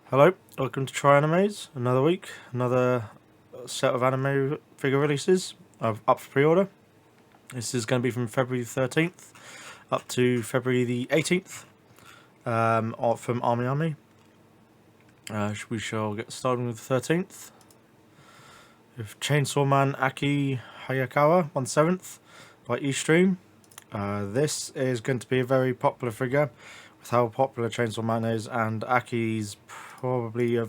Hello, welcome to Try Animes. Another week, another set of anime figure releases up for pre-order. This is going to be from February 13th up to February the 18th from AmiAmi. We shall get started with the 13th. With Chainsaw Man Aki Hayakawa 1/7 by Eastream. This is going to be a very popular figure with how popular Chainsaw Man is, and Aki's probably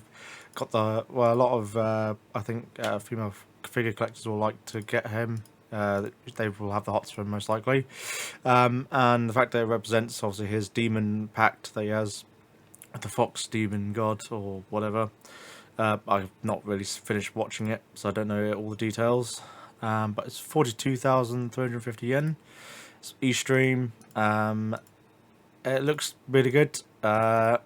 got a lot of I think female figure collectors will like to get him. They will have the hots for him most likely, and the fact that it represents obviously his demon pact that he has, the fox demon god or whatever. I've not really finished watching it, so I don't know all the details. But it's 42,350 yen. It's Eastream. It looks really good. It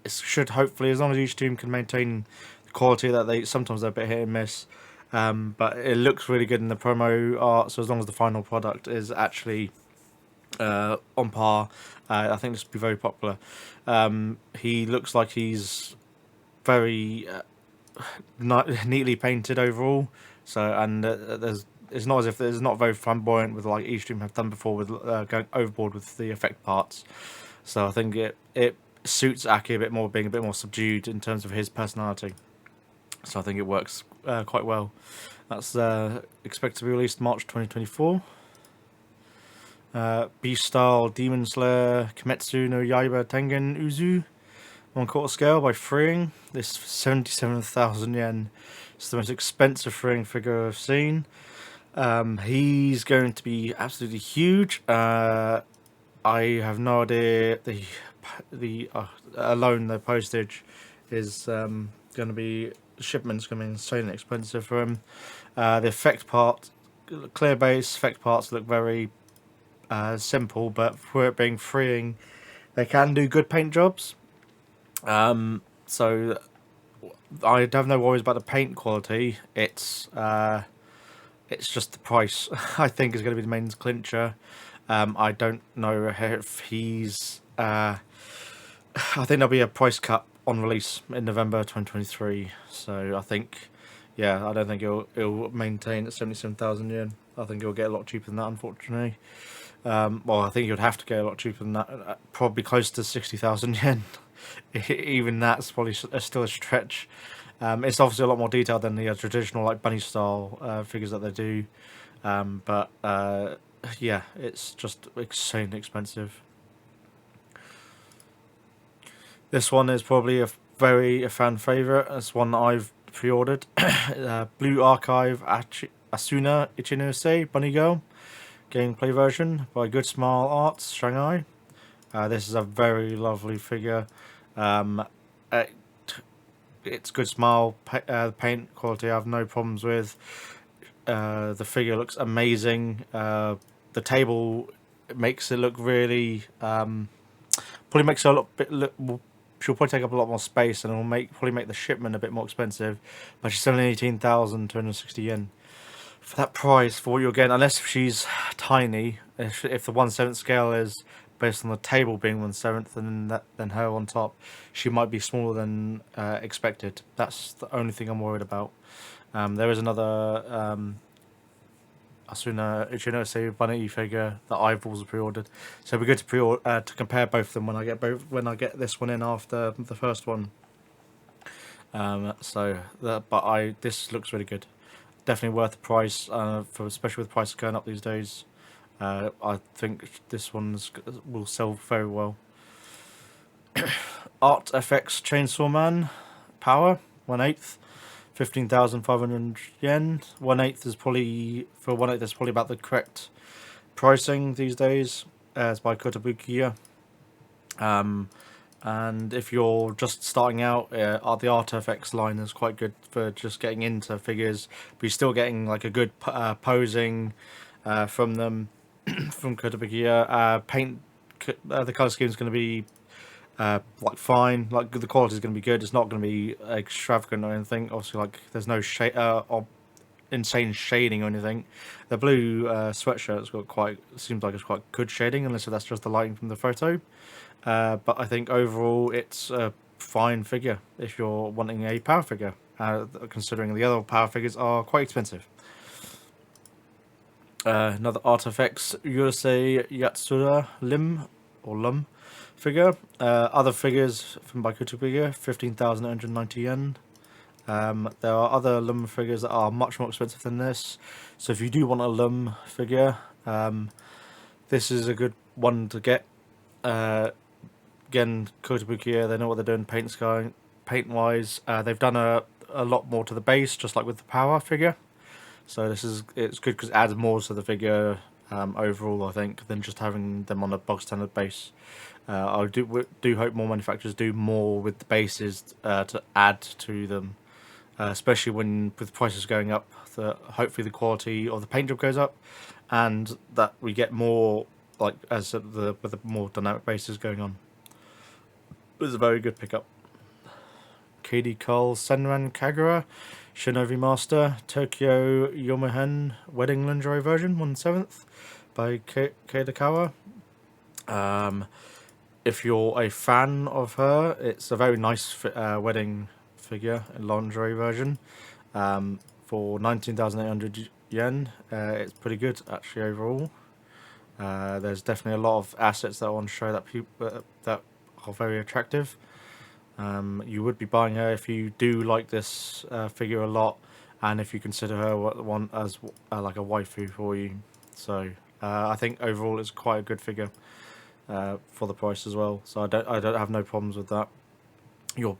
should hopefully, as long as each team can maintain the quality that sometimes they're a bit hit and miss. But it looks really good in the promo art. So as long as the final product is actually on par, I think this will be very popular. He looks like he's very neatly painted overall. So it's not as if it's not very flamboyant with like Eastream have done before with going overboard with the effect parts. So I think it suits Aki a bit more, being a bit more subdued in terms of his personality. So I think it works quite well. That's expected to be released March 2024. Beast Style Demon Slayer Kimetsu no Yaiba Tengen Uzu 1/4 scale by Freeing. This 77,000 yen. It's the most expensive Freeing figure I've seen. He's going to be absolutely huge. I have no idea. The alone the postage is going to be, shipment's going to be insanely expensive for him. The effect part, clear base effect parts look very simple, but for it being Freeing, they can do good paint jobs. So I have no worries about the paint quality. It's just the price. I think is going to be the main clincher. I don't know if he's. I think there'll be a price cut on release in November 2023. So I think, yeah, I don't think it'll maintain at 77,000 yen. I think it'll get a lot cheaper than that, unfortunately. Well, I think you'd have to get a lot cheaper than that, probably close to 60,000 yen. Even that's probably still a stretch. It's obviously a lot more detailed than the traditional like bunny style figures that they do, but yeah, it's just insanely expensive. This one is probably a fan favorite. It's one that I've pre-ordered. Blue Archive Asuna Ichinose Bunny Girl gameplay version by Good Smile Arts Shanghai. This is a very lovely figure. It, it's Good Smile paint quality. I have no problems with. The figure looks amazing. The table makes it look really. Probably makes it a lot bit. She'll probably take up a lot more space, and it'll probably make the shipment a bit more expensive. But she's only 18,260 yen for that price for what you're getting. Unless if she's tiny, if the 1/7 scale is based on the table being 1/7, and then her on top, she might be smaller than expected. That's the only thing I'm worried about. There is another Asuna Ichinose Bunny figure that I've also pre-ordered, so it'll be good to compare both of them when I get this one in after the first one. This looks really good. Definitely worth the price, especially with prices going up these days. I think this will sell very well. Art FX Chainsaw Man Power 1/8, 15,500 yen. 1/8 is probably That's probably about the correct pricing these days. It's by Kotobukiya. And if you're just starting out, the Art FX line is quite good for just getting into figures, but you're still getting like a good posing from them from Kotobukiya. The color scheme is going to be like fine, like the quality is going to be good. It's not going to be extravagant or anything. Obviously, like there's no or insane shading or anything. The blue sweatshirt's seems like it's quite good shading, unless that's just the lighting from the photo. But I think overall it's a fine figure if you're wanting a power figure, considering the other power figures are quite expensive. Another Artifacts Yurusei Yatsura Lum figure. Other figures from Baikuto figure, 15,890 yen. There are other Lum figures that are much more expensive than this. So if you do want a Lum figure, this is a good one to get. Again, Kotobukiya, they know what they're doing paint-wise. They've done a lot more to the base, just like with the power figure. So it's good because it adds more to the figure overall, I think, than just having them on a bog standard base. I do hope more manufacturers do more with the bases to add to them, especially with prices going up. Hopefully the quality of the paint job goes up, and that we get more with the more dynamic bases going on. It was a very good pickup. Katie Cole Senran Kagura Shinobi Master Tokyo Yomihen Wedding Lingerie version 1/7 by Kadokawa. If you're a fan of her, it's a very nice wedding figure lingerie version for 19,800 yen. It's pretty good actually overall. There's definitely a lot of assets that are on show that are very attractive. You would be buying her if you do like this figure a lot, and if you consider her one as like a waifu for you. So I think overall it's quite a good figure for the price as well. So I don't have no problems with that. You're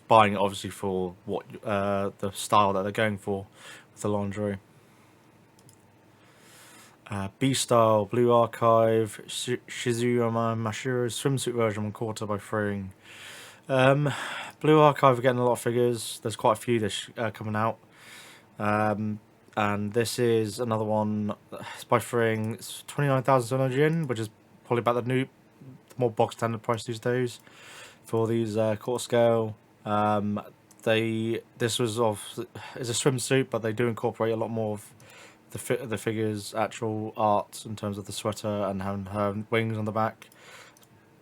buying it obviously for what the style that they're going for with the lingerie. B-Style Blue Archive Shizuyama Mashiro's swimsuit version 1/4 by Freeing. Blue Archive are getting a lot of figures. There's quite a few coming out. And this is another one. It's by Freeing. It's 29,700 yen, which is probably about the more box standard price these days for these quarter scale. This is a swimsuit, but they do incorporate a lot more of the figure's actual art in terms of the sweater and having her wings on the back.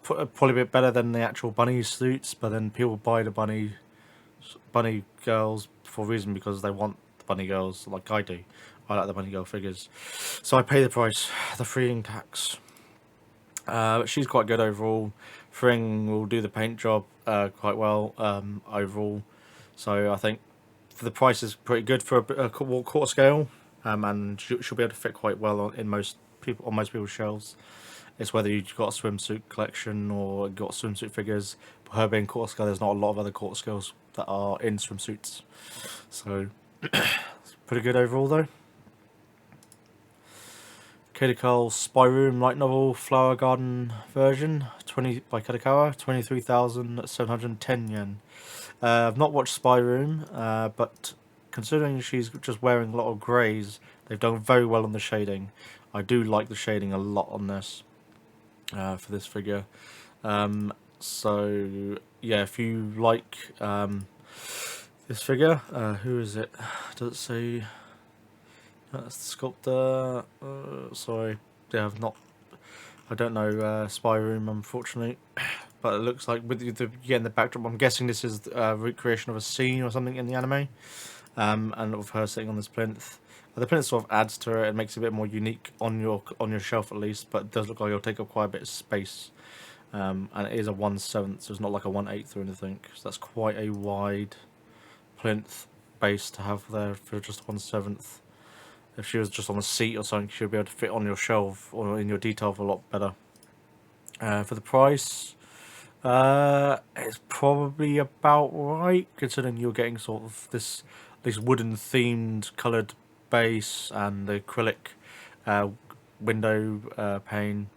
Probably a bit better than the actual bunny suits, but then people buy the bunny girls for a reason, because they want the bunny girls like I do. I like the bunny girl figures, so I pay the price, the Freeing tax. But she's quite good overall. Freeing will do the paint job quite well overall, so I think for the price is pretty good for a quarter scale, and she'll be able to fit quite well on most people's shelves. It's whether you've got a swimsuit collection or got swimsuit figures. But her being quarter scale, there's not a lot of other quarter scales that are in swimsuits, so it's pretty good overall though. Kadokawa Spy Room light novel Flower Garden version 20 by Kadokawa, 23,710 yen. I've not watched Spy Room, but considering she's just wearing a lot of greys, they've done very well on the shading. I do like the shading a lot on this for this figure. So yeah, if you like this figure, who is it? Does it say? That's the sculptor. Sorry, yeah, I don't know Spy Room, unfortunately. But it looks like with getting the backdrop, I'm guessing this is a recreation of a scene or something in the anime, and of her sitting on this plinth. The plinth sort of adds to it and makes it a bit more unique on your shelf at least, but it does look like it'll take up quite a bit of space. And it is a 1/7, so it's not like a 1/8 or anything. So that's quite a wide plinth base to have there for just 1/7. If she was just on a seat or something, she'd be able to fit on your shelf or in your detail a lot better. For the price, it's probably about right, considering you're getting sort of this wooden themed coloured base and the acrylic window pane,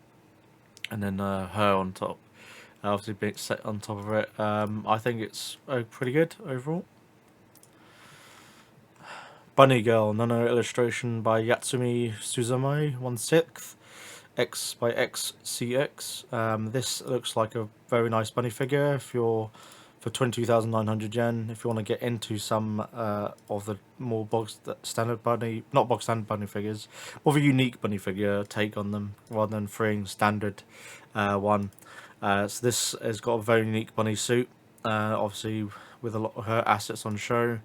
and then her on top, obviously being set on top of it. I think it's pretty good overall. Bunny Girl Nano illustration by Yatsumi Suzume 1/6 X by XCX. This looks like a very nice bunny figure for 22,900 yen. If you want to get into some of the more not box standard bunny figures, or a unique bunny figure take on them rather than Freeing standard one. So this has got a very unique bunny suit. obviously with a lot of her assets on show.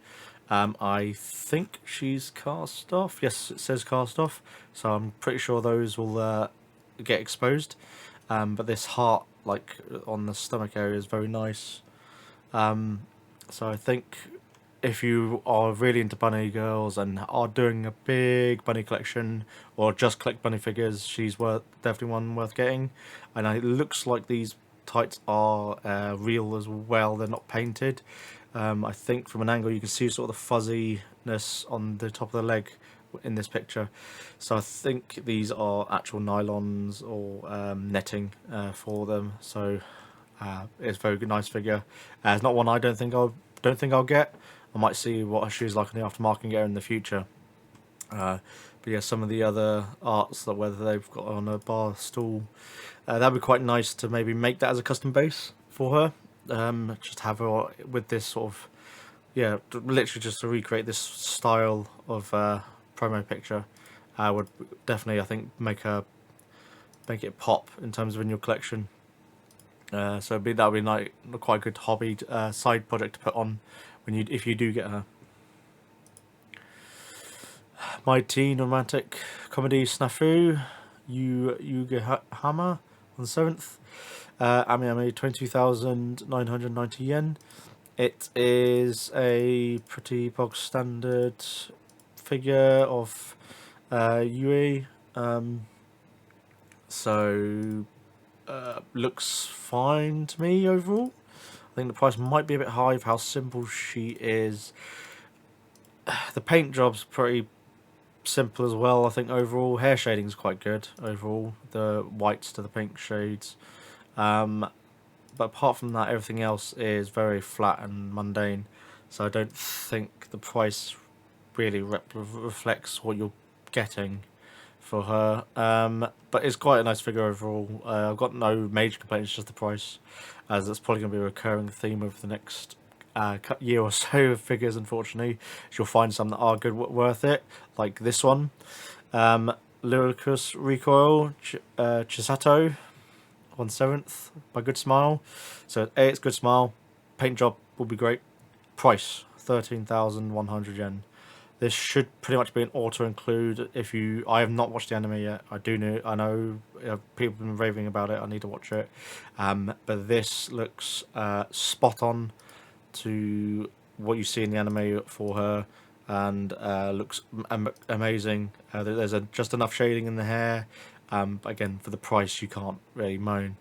I think she's cast off. Yes, it says cast off, so I'm pretty sure those will get exposed. But this heart, like on the stomach area, is very nice. So I think if you are really into bunny girls and are doing a big bunny collection or just collect bunny figures, she's definitely one worth getting. And it looks like these tights are real as well. They're not painted. I think from an angle you can see sort of the fuzziness on the top of the leg in this picture. So I think these are actual nylons or netting for them. So it's a very good, nice figure. It's not one I don't think I'll get. I might see what she's like on the aftermarket and get her in the future. But yeah, some of the other arts that whether they've got on a bar stool, that'd be quite nice to maybe make that as a custom base for her. Just have her with this sort of, yeah, literally just to recreate this style of promo picture. Would definitely, I think, make it pop in terms of in your collection. So that would be like quite a good hobby side project to put on if you do get her. My teen romantic comedy snafu, Yuga Hama on the 7th. AmiAmi 22,990 yen. It is a pretty bog standard figure of Yui. So looks fine to me overall. I think the price might be a bit high for how simple she is. The paint job's pretty simple as well. I think overall hair shading is quite good overall, the whites to the pink shades. But apart from that, everything else is very flat and mundane. So I don't think the price really reflects what you're getting for her. But it's quite a nice figure overall. I've got no major complaints, just the price, as it's probably going to be a recurring theme over the next year or so of figures. Unfortunately, you'll find some that are good, worth it, like this one. Lyricus Recoil Chisato 1/7 by Good Smile. So it's Good Smile. Paint job will be great. Price 13,100 yen. This should pretty much be an auto include. I have not watched the anime yet. I know people have been raving about it. I need to watch it. But this looks spot on to what you see in the anime for her, and looks amazing. There's just enough shading in the hair. Again, for the price, you can't really moan.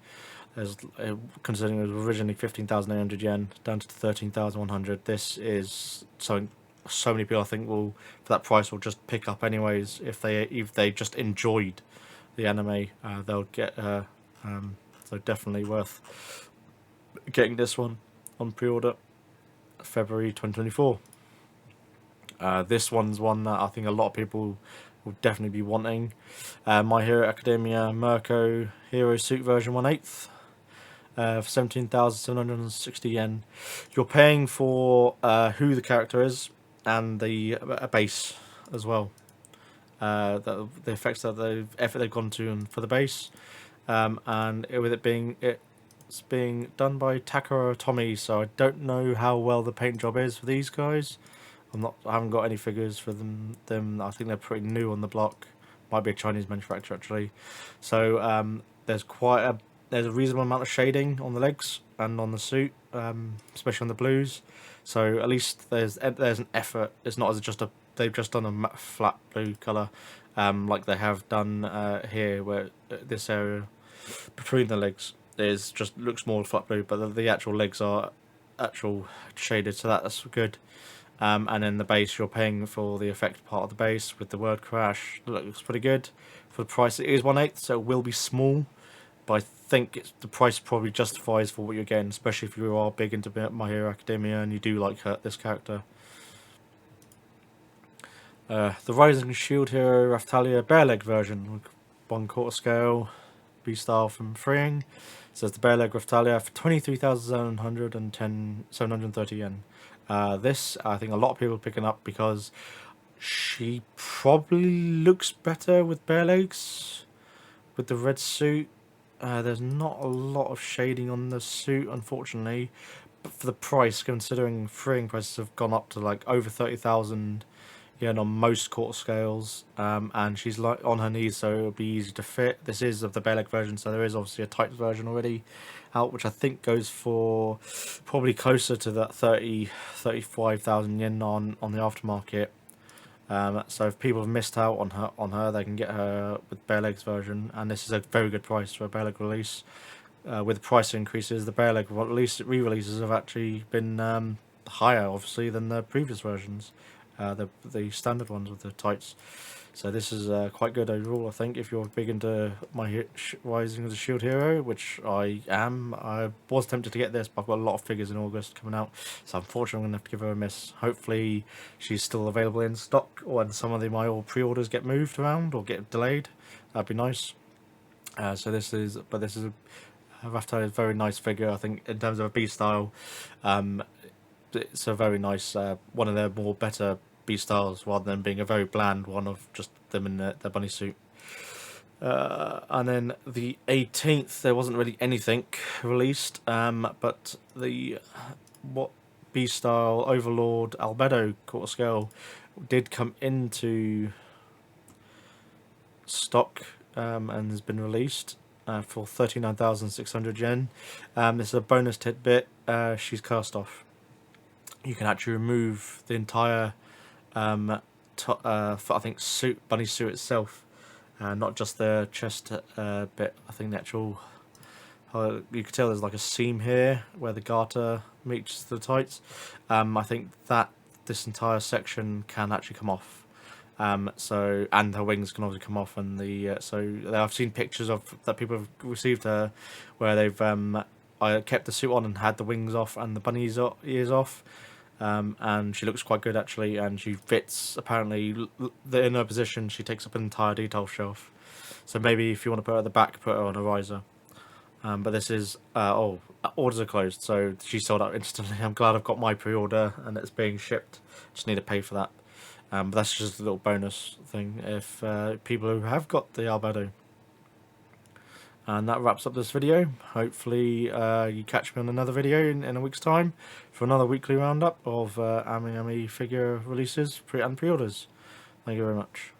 Considering it was originally 15,800 yen down to 13,100. This is something so many people I think will, for that price, will just pick up anyways. If they just enjoyed the anime, they'll get her. So definitely worth getting this one on pre-order. February 2024. This one's one that I think a lot of people will definitely be wanting. My Hero Academia Mirko Hero Suit version 1/8. For 17,760 yen. You're paying for who the character is and the base as well. The effects the effort they've gone to for the base, and with it's being done by Takara Tomy. So I don't know how well the paint job is for these guys. I haven't got any figures for them. I think they're pretty new on the block. Might be a Chinese manufacturer actually. So there's a reasonable amount of shading on the legs and on the suit, especially on the blues. So at least there's an effort. It's not as they've just done a flat blue color, like they have done here, where this area between the legs looks more flat blue, but the actual legs are actual shaded, so that's good. And then the base, you're paying for the effect part of the base with the word crash. Looks pretty good for the price. It is 1/8, so it will be small, but I think the price probably justifies for what you're getting, especially if you are big into My Hero Academia and you do like this character. The Rising Shield Hero Raftalia Bear Leg version, 1/4 scale, B style from Freeing. It says the Bear Leg Raftalia for 23,730 yen. This I think a lot of people are picking up because she probably looks better with bare legs, with the red suit. There's not a lot of shading on the suit, unfortunately, for the price, considering freeing prices have gone up to like over 30,000 yen on most quarter scales, and she's like on her knees, so it'll be easy to fit. This is of the bare leg version, so there is obviously a tight version already out, which I think goes for probably closer to that 35,000 yen on the aftermarket. So if people have missed out on her, they can get her with bare legs version, and this is a very good price for a bare leg release. With price increases, the bare leg re-releases have actually been higher, obviously, than the previous versions, the standard ones with the tights. So this is quite good overall, I think, if you're big into my Rising as a Shield hero, which I am. I was tempted to get this, but I've got a lot of figures in August coming out, so unfortunately I'm going to have to give her a miss. Hopefully she's still available in stock, or when some of my old pre-orders get moved around or get delayed. That'd be nice. This is Rafta is a very nice figure, I think, in terms of a B style. It's a very nice, one of their more better B styles, rather than being a very bland one of just them in their bunny suit. And then the 18th, there wasn't really anything released, but the B style Overlord Albedo quarter scale did come into stock, and has been released. For 39,600 yen. This is a bonus tidbit. She's cast off. You can actually remove the entire, I think, bunny suit itself, not just the chest bit. I think the actual. You can tell there's like a seam here where the garter meets the tights. I think that this entire section can actually come off. And her wings can obviously come off, and I've seen pictures of that people have received her where they've I kept the suit on and had the wings off and the bunny's ears off, and she looks quite good actually, and she fits apparently in her position. She takes up an entire detail shelf, so maybe if you want to put her at the back, put her on a riser. But this is orders are closed, so she sold out instantly. I'm glad I've got my pre-order and it's being shipped. Just need to pay for that. But that's just a little bonus thing if people who have got the Albedo. And that wraps up this video. Hopefully you catch me on another video in a week's time for another weekly roundup of AmiAmi figure releases and pre-orders. Thank you very much.